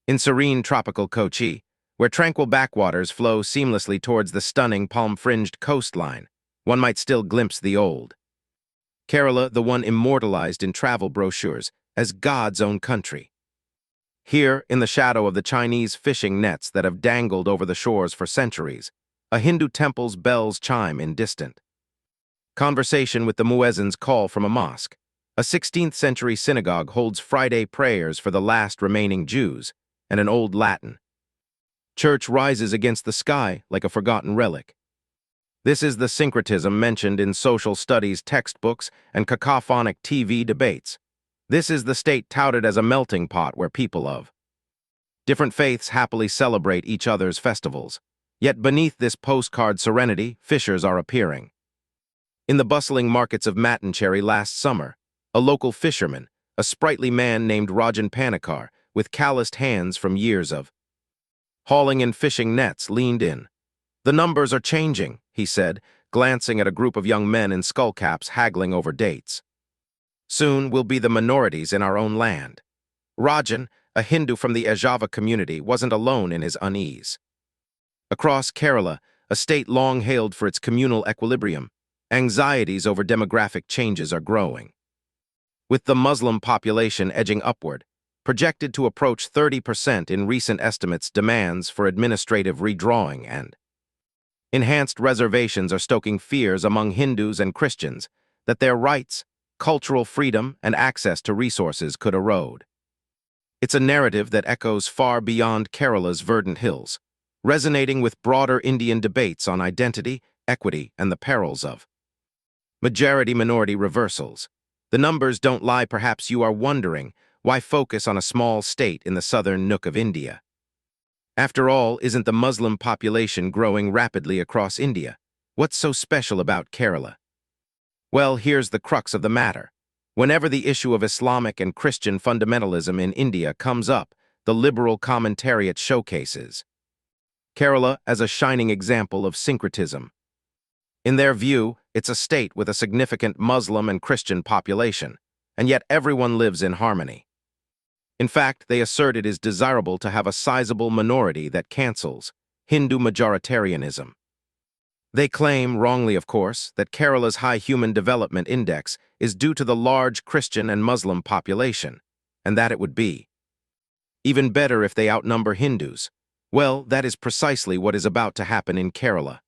In serene tropical Kochi, where tranquil backwaters flow seamlessly towards the stunning palm-fringed coastline, one might still glimpse the old Kerala, the one immortalized in travel brochures as God's own country. Here, in the shadow of the Chinese fishing nets that have dangled over the shores for centuries, a Hindu temple's bells chime in distant conversation with the muezzin's call from a mosque. A 16th-century synagogue holds Friday prayers for the last remaining Jews, and an old Latin church rises against the sky like a forgotten relic. This is the syncretism mentioned in social studies textbooks and cacophonic TV debates. This is the state touted as a melting pot where people of different faiths happily celebrate each other's festivals. Yet beneath this postcard serenity, fissures are appearing. In the bustling markets of Mattancherry last summer, a local fisherman, a sprightly man named Rajan Panikar, with calloused hands from years of hauling in fishing nets, leaned in. "The numbers are changing," he said, glancing at a group of young men in skullcaps haggling over dates. "Soon we'll be the minorities in our own land." Rajan, a Hindu from the Ajava community, wasn't alone in his unease. Across Kerala, a state long hailed for its communal equilibrium, anxieties over demographic changes are growing. With the Muslim population edging upward, projected to approach 30% in recent estimates, demands for administrative redrawing and enhanced reservations are stoking fears among Hindus and Christians that their rights, cultural freedom, and access to resources could erode. It's a narrative that echoes far beyond Kerala's verdant hills, resonating with broader Indian debates on identity, equity, and the perils of majority-minority reversals. The numbers don't lie. Perhaps you are wondering, why focus on a small state in the southern nook of India? After all, isn't the Muslim population growing rapidly across India? What's so special about Kerala? Well, here's the crux of the matter. Whenever the issue of Islamic and Christian fundamentalism in India comes up, the liberal commentariat showcases Kerala as a shining example of syncretism. In their view, it's a state with a significant Muslim and Christian population, and yet everyone lives in harmony. In fact, they assert it is desirable to have a sizable minority that cancels Hindu majoritarianism. They claim, wrongly of course, that Kerala's high human development index is due to the large Christian and Muslim population, and that it would be even better if they outnumber Hindus. Well, that is precisely what is about to happen in Kerala.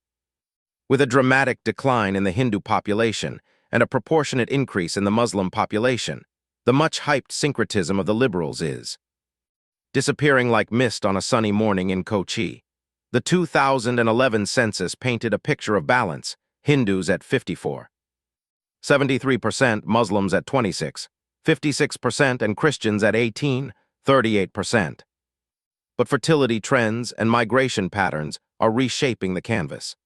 With a dramatic decline in the Hindu population and a proportionate increase in the Muslim population, the much-hyped syncretism of the liberals is disappearing like mist on a sunny morning in Kochi. The 2011 census painted a picture of balance: Hindus at 54.73%, Muslims at 26.56%, and Christians at 18.38%. But fertility trends and migration patterns are reshaping the canvas.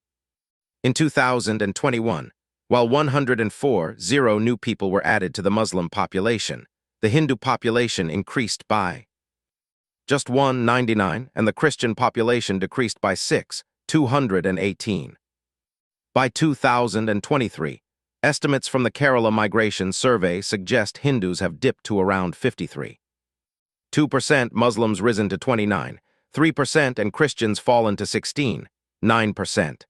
In 2021, while 104,000 new people were added to the Muslim population, the Hindu population increased by just 199, and the Christian population decreased by 6,218. By 2023, estimates from the Kerala Migration Survey suggest Hindus have dipped to around 53.2%, Muslims risen to 29.3%, and Christians fallen to 16.9%.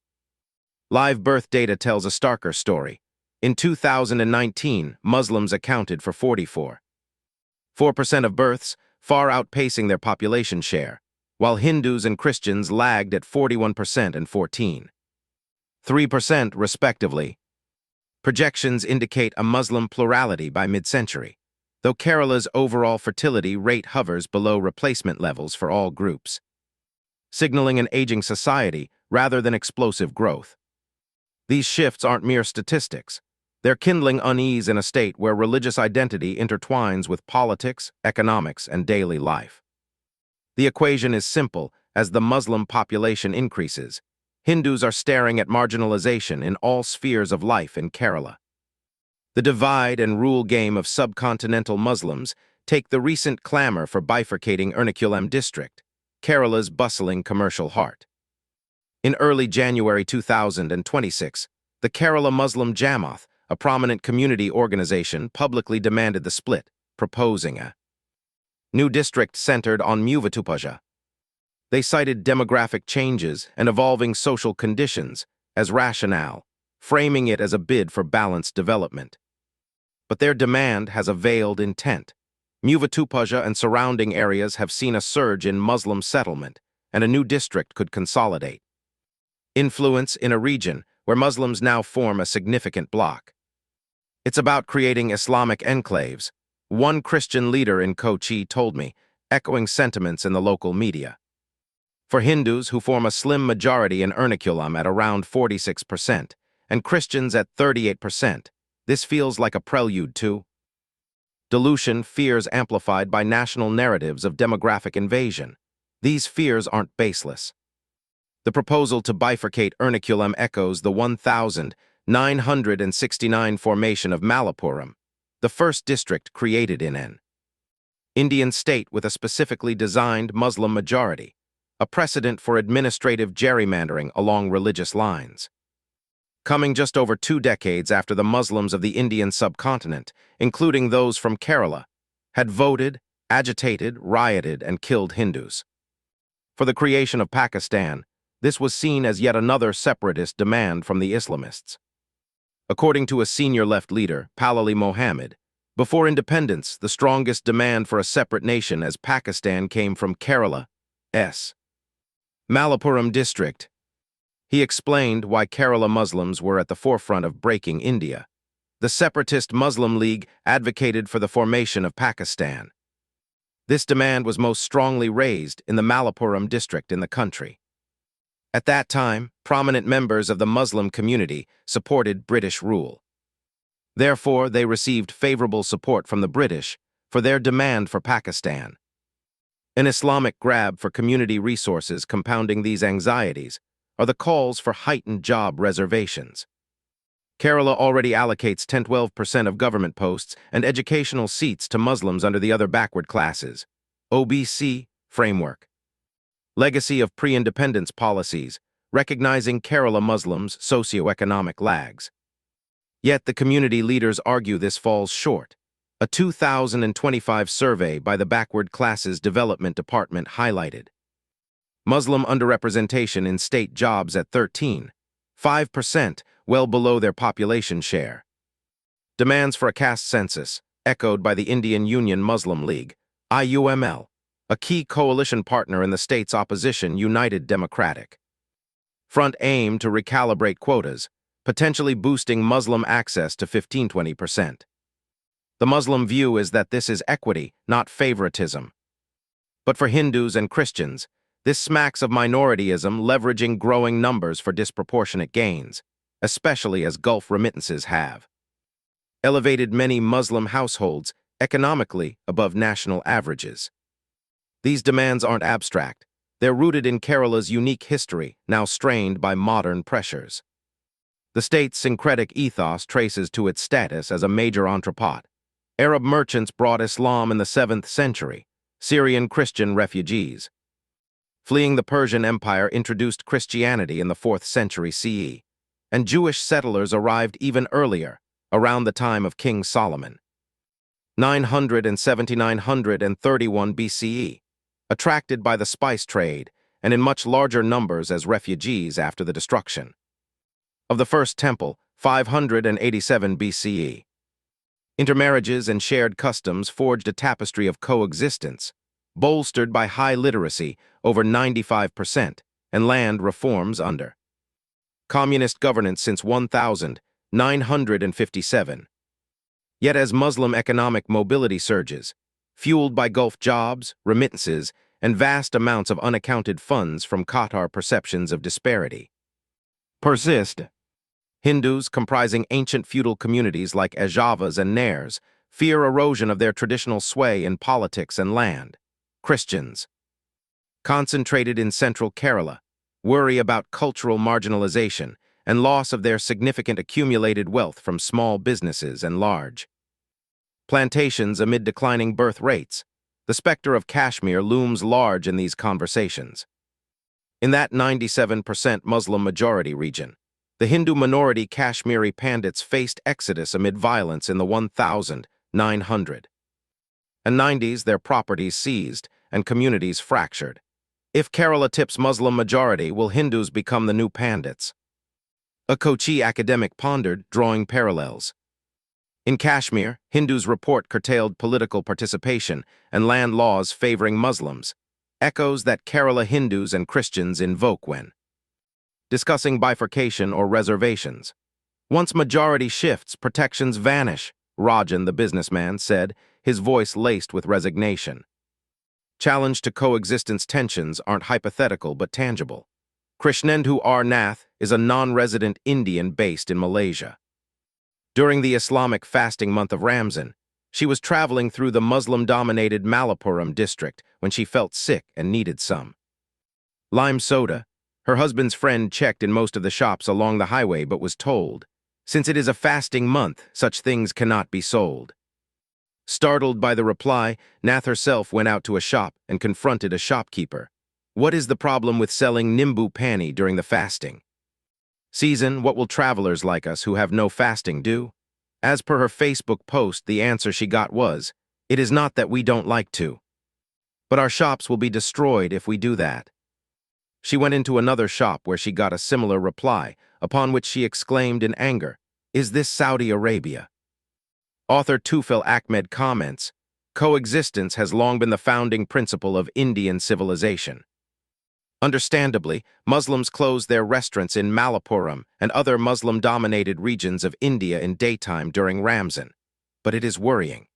Live birth data tells a starker story. In 2019, Muslims accounted for 44.4% of births, far outpacing their population share, while Hindus and Christians lagged at 41% and 14.3% respectively. Projections indicate a Muslim plurality by mid-century, though Kerala's overall fertility rate hovers below replacement levels for all groups, signaling an aging society rather than explosive growth. These shifts aren't mere statistics. They're kindling unease in a state where religious identity intertwines with politics, economics, and daily life. The equation is simple. As the Muslim population increases, Hindus are staring at marginalization in all spheres of life in Kerala. The divide and rule game of subcontinental Muslims take the recent clamor for bifurcating Ernakulam district, Kerala's bustling commercial heart. In early January 2026, the Kerala Muslim Jamaat, a prominent community organization, publicly demanded the split, proposing a new district centered on Hindudvesha. They cited demographic changes and evolving social conditions as rationale, framing it as a bid for balanced development. But their demand has a veiled intent. Hindudvesha and surrounding areas have seen a surge in Muslim settlement, and a new district could consolidate. Influence in a region where Muslims now form a significant bloc. It's about creating Islamic enclaves, one Christian leader in Kochi told me, echoing sentiments in the local media. For Hindus, who form a slim majority in Ernakulam at around 46%, and Christians at 38%, this feels like a prelude to dilution, fears amplified by national narratives of demographic invasion. These fears aren't baseless. The proposal to bifurcate Ernakulam echoes the 1969 formation of Malappuram, the first district created in an Indian state with a specifically designed Muslim majority, a precedent for administrative gerrymandering along religious lines. Coming just over 2 decades after the Muslims of the Indian subcontinent, including those from Kerala, had voted, agitated, rioted, and killed Hindus. For the creation of Pakistan, this was seen as yet another separatist demand from the Islamists. According to a senior left leader, Palali Mohammed, before independence, the strongest demand for a separate nation as Pakistan came from Kerala's Malappuram district. He explained why Kerala Muslims were at the forefront of breaking India. The separatist Muslim League advocated for the formation of Pakistan. This demand was most strongly raised in the Malappuram district in the country. At that time, prominent members of the Muslim community supported British rule. Therefore, they received favorable support from the British for their demand for Pakistan. An Islamic grab for community resources compounding these anxieties are the calls for heightened job reservations. Kerala already allocates 10–12% of government posts and educational seats to Muslims under the other backward classes (OBC) framework. Legacy of pre-independence policies, recognizing Kerala Muslims' socioeconomic lags. Yet the community leaders argue this falls short. A 2025 survey by the Backward Classes Development Department highlighted Muslim underrepresentation in state jobs at 13.5%, well below their population share. Demands for a caste census, echoed by the Indian Union Muslim League, IUML, a key coalition partner in the state's opposition United Democratic Front aim to recalibrate quotas, potentially boosting Muslim access to 15–20%. The Muslim view is that this is equity, not favoritism. But for Hindus and Christians, this smacks of minorityism leveraging growing numbers for disproportionate gains, especially as Gulf remittances have elevated many Muslim households economically above national averages. These demands aren't abstract. They're rooted in Kerala's unique history, now strained by modern pressures. The state's syncretic ethos traces to its status as a major entrepot. Arab merchants brought Islam in the 7th century, Syrian Christian refugees. Fleeing the Persian Empire introduced Christianity in the 4th century CE, and Jewish settlers arrived even earlier, around the time of King Solomon. 900 and 7931 BCE, attracted by the spice trade and in much larger numbers as refugees after the destruction of the First Temple, 587 BCE. Intermarriages and shared customs forged a tapestry of coexistence, bolstered by high literacy, over 95%, and land reforms under communist governance since 1957. Yet as Muslim economic mobility surges, fueled by Gulf jobs, remittances, and vast amounts of unaccounted funds from Qatar, perceptions of disparity persist. Hindus, comprising ancient feudal communities like Ajavas and Nairs, fear erosion of their traditional sway in politics and land. Christians, concentrated in central Kerala, worry about cultural marginalization and loss of their significant accumulated wealth from small businesses and large plantations amid declining birth rates. The specter of Kashmir looms large in these conversations. In that 97% Muslim majority region, the Hindu minority Kashmiri Pandits faced exodus amid violence in the 1900 and 90s their properties seized and communities fractured. If Kerala tips Muslim majority, will Hindus become the new Pandits? A Kochi academic pondered, drawing parallels. In Kashmir, Hindus report curtailed political participation and land laws favoring Muslims, echoes that Kerala Hindus and Christians invoke when discussing bifurcation or reservations. Once majority shifts, protections vanish, Rajan the businessman said, his voice laced with resignation. Challenge to coexistence tensions aren't hypothetical but tangible. Krishnendu R. Nath is a non-resident Indian based in Malaysia. During the Islamic fasting month of Ramzan, she was traveling through the Muslim-dominated Malappuram district when she felt sick and needed some lime soda. Her husband's friend checked in most of the shops along the highway but was told, since it is a fasting month, such things cannot be sold. Startled by the reply, Nath herself went out to a shop and confronted a shopkeeper. What is the problem with selling nimbu pani during the fasting season? What will travelers like us who have no fasting do? As per her Facebook post, the answer she got was, "It is not that we don't like to, but our shops will be destroyed if we do that." She went into another shop where she got a similar reply, upon which she exclaimed in anger, "Is this Saudi Arabia?" Author Tufel Ahmed comments, "Coexistence has long been the founding principle of Indian civilization." Understandably, Muslims closed their restaurants in Malappuram and other Muslim-dominated regions of India in daytime during Ramzan. But it is worrying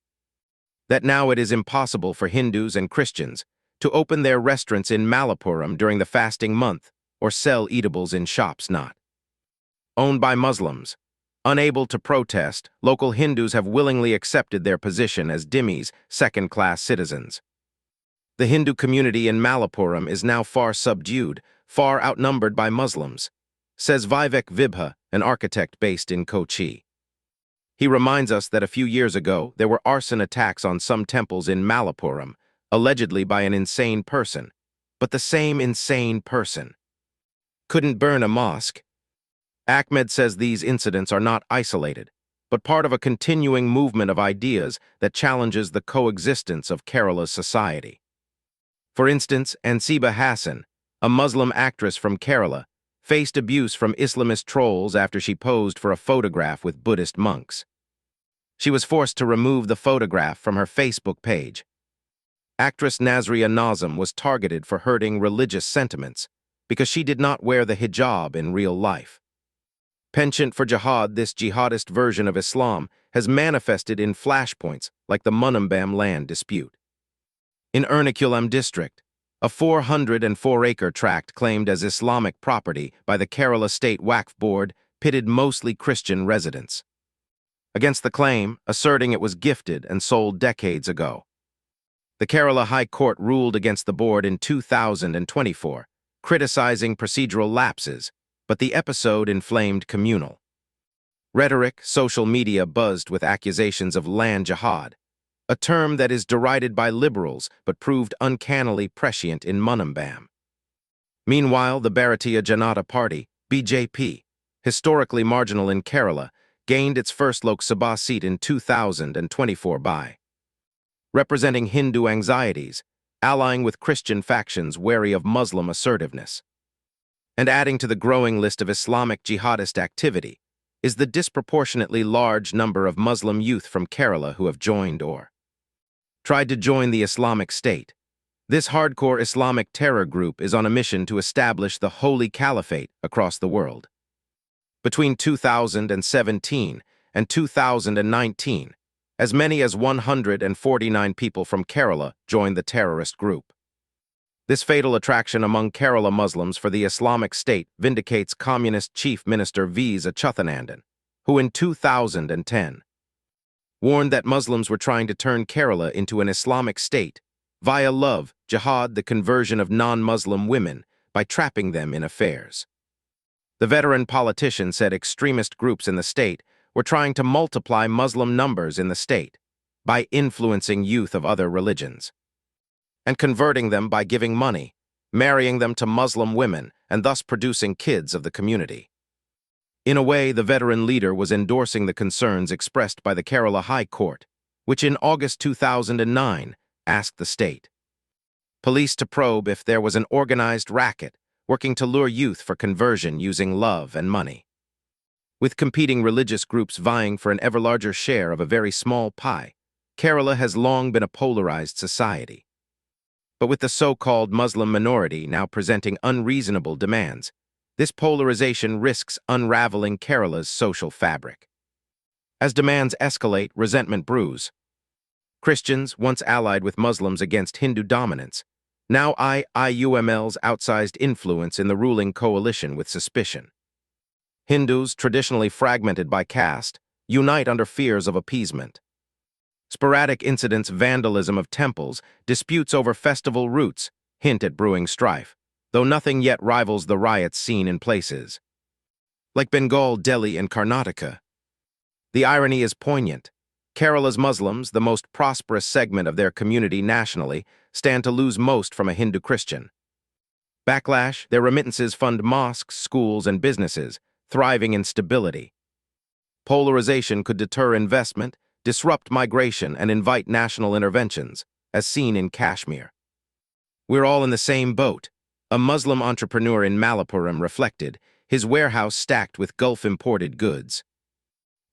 that now it is impossible for Hindus and Christians to open their restaurants in Malappuram during the fasting month or sell eatables in shops not owned by Muslims. Unable to protest, local Hindus have willingly accepted their position as dhimmis, second-class citizens. The Hindu community in Malappuram is now far subdued, far outnumbered by Muslims, says Vivek Vibha, an architect based in Kochi. He reminds us that a few years ago, there were arson attacks on some temples in Malappuram, allegedly by an insane person. But the same insane person couldn't burn a mosque. Ahmed says these incidents are not isolated, but part of a continuing movement of ideas that challenges the coexistence of Kerala's society. For instance, Ansiba Hassan, a Muslim actress from Kerala, faced abuse from Islamist trolls after she posed for a photograph with Buddhist monks. She was forced to remove the photograph from her Facebook page. Actress Nazria Nazim was targeted for hurting religious sentiments because she did not wear the hijab in real life. Penchant for jihad, this jihadist version of Islam, has manifested in flashpoints like the Munambam land dispute. In Ernakulam district, a 404-acre tract claimed as Islamic property by the Kerala State Waqf Board pitted mostly Christian residents against the claim, asserting it was gifted and sold decades ago. The Kerala High Court ruled against the board in 2024, criticizing procedural lapses, but the episode inflamed communal rhetoric. Social media buzzed with accusations of land jihad, a term that is derided by liberals but proved uncannily prescient in Munambam. Meanwhile, the Bharatiya Janata Party, BJP, historically marginal in Kerala, gained its first Lok Sabha seat in 2024 by representing Hindu anxieties, allying with Christian factions wary of Muslim assertiveness. And adding to the growing list of Islamic jihadist activity is the disproportionately large number of Muslim youth from Kerala who have joined or tried to join the Islamic State. This hardcore Islamic terror group is on a mission to establish the Holy Caliphate across the world. Between 2017 and 2019, as many as 149 people from Kerala joined the terrorist group. This fatal attraction among Kerala Muslims for the Islamic State vindicates Communist Chief Minister V. Achyuthanandan, who in 2010 warned that Muslims were trying to turn Kerala into an Islamic state via love, jihad, the conversion of non-Muslim women by trapping them in affairs. The veteran politician said extremist groups in the state were trying to multiply Muslim numbers in the state by influencing youth of other religions and converting them by giving money, marrying them to Muslim women, and thus producing kids of the community. In a way, the veteran leader was endorsing the concerns expressed by the Kerala High Court, which in August 2009 asked the state police to probe if there was an organized racket working to lure youth for conversion using love and money. With competing religious groups vying for an ever larger share of a very small pie, Kerala has long been a polarized society. But with the so-called Muslim minority now presenting unreasonable demands, this polarization risks unraveling Kerala's social fabric. As demands escalate, resentment brews. Christians, once allied with Muslims against Hindu dominance, now eye IUML's outsized influence in the ruling coalition with suspicion. Hindus, traditionally fragmented by caste, unite under fears of appeasement. Sporadic incidents, vandalism of temples, disputes over festival routes hint at brewing strife, though nothing yet rivals the riots seen in places like Bengal, Delhi, and Karnataka. The irony is poignant. Kerala's Muslims, the most prosperous segment of their community nationally, stand to lose most from a Hindu Christian backlash. Their remittances fund mosques, schools, and businesses, thriving in stability. Polarization could deter investment, disrupt migration, and invite national interventions, as seen in Kashmir. We're all in the same boat, a Muslim entrepreneur in Malappuram reflected, his warehouse stacked with Gulf-imported goods.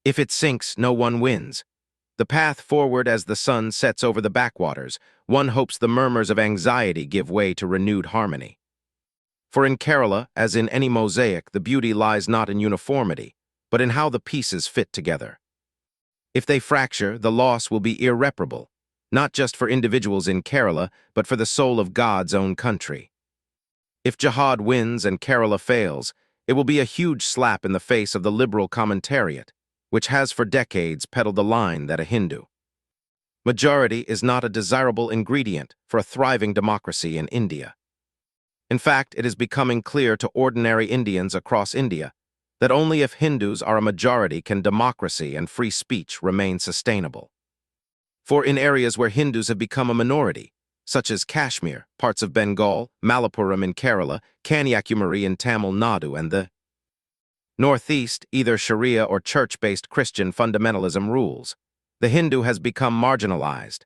If it sinks, no one wins. The path forward as the sun sets over the backwaters, one hopes the murmurs of anxiety give way to renewed harmony. For in Kerala, as in any mosaic, the beauty lies not in uniformity, but in how the pieces fit together. If they fracture, the loss will be irreparable, not just for individuals in Kerala, but for the soul of God's own country. If jihad wins and Kerala fails, it will be a huge slap in the face of the liberal commentariat, which has for decades peddled the line that a Hindu majority is not a desirable ingredient for a thriving democracy in India. In fact, it is becoming clear to ordinary Indians across India that only if Hindus are a majority can democracy and free speech remain sustainable. For in areas where Hindus have become a minority, such as Kashmir, parts of Bengal, Malappuram in Kerala, Kanyakumari in Tamil Nadu, and the Northeast, either Sharia or church-based Christian fundamentalism rules. The Hindu has become marginalized,